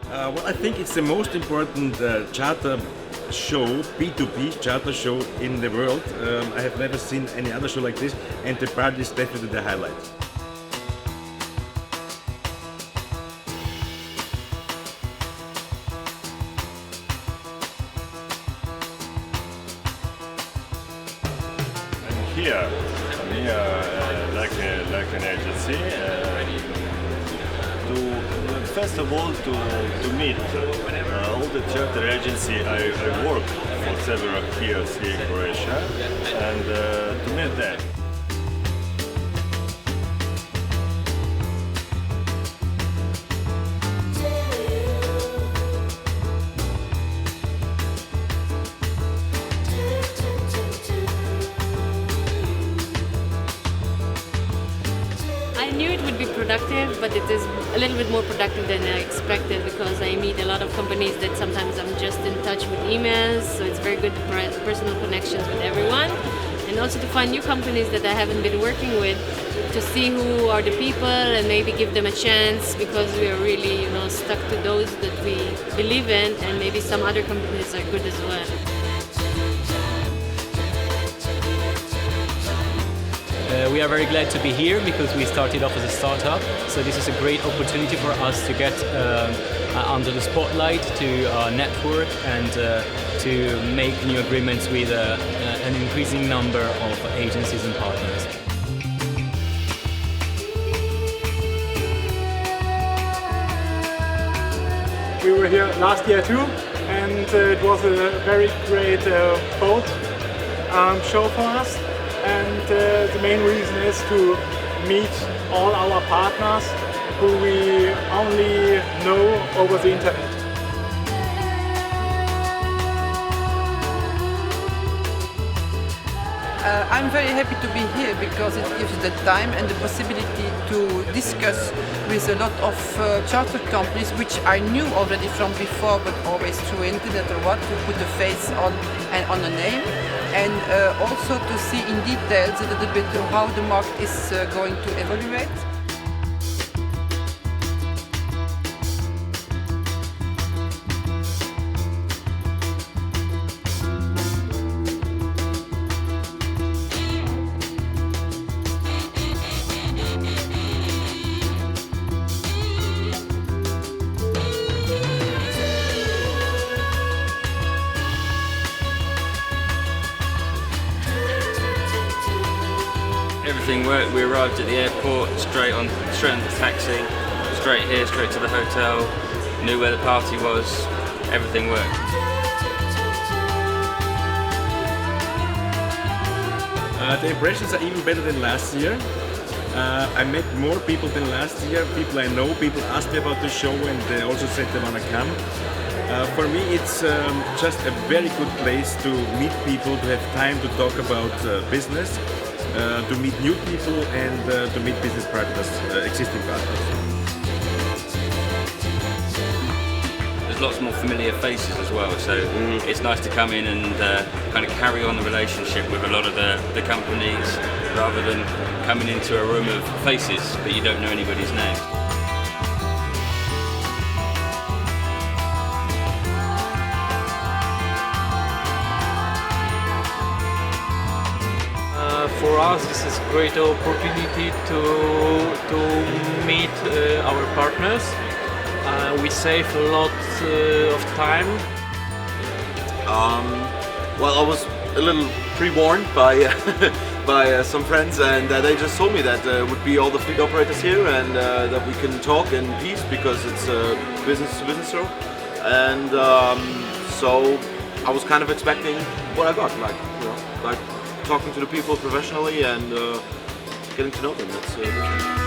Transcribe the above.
Well, I think it's the most important charter show, B2B charter show in the world. I have never seen any other show like this, and the party is definitely the highlight. I'm here like an agency first of all to meet all the charter agency I work for several years here in Croatia, and to meet them. I knew it would be productive, but it is a little bit more productive than I expected because I meet a lot of companies that sometimes I'm just in touch with emails, so it's very good personal connections with everyone, and also to find new companies that I haven't been working with, to see who are the people and maybe give them a chance, because we are really, stuck to those that we believe in, and maybe some other companies are good as well. We are very glad to be here because we started off as a startup, so this is a great opportunity for us to get under the spotlight, to network and to make new agreements with an increasing number of agencies and partners. We were here last year too, and it was a very great boat show for us. And the main reason is to meet all our partners who we only know over the internet. I'm very happy to be here because it gives the time and the possibility to discuss with a lot of charter companies which I knew already from before, but always through internet or what, to put a face on and on a name, and also to see in details a little bit how the market is going to evaluate. Everything worked. We arrived at the airport, straight on the taxi, straight here, straight to the hotel, knew where the party was, everything worked. The impressions are even better than last year. I met more people than last year, people I know. People asked me about the show and they also said they want to come. For me it's just a very good place to meet people, to have time to talk about business, to meet new people and to meet business partners, existing partners. There's lots more familiar faces as well, so it's nice to come in and kind of carry on the relationship with a lot of the companies, rather than coming into a room of faces but you don't know anybody's name. For us, this is a great opportunity to meet our partners. We save a lot of time. Well, I was a little pre-warned by by some friends, and they just told me that would be all the fleet operators here, and that we can talk in peace because it's a business-to-business show. And so I was kind of expecting what I got, like talking to the people professionally and getting to know them. That's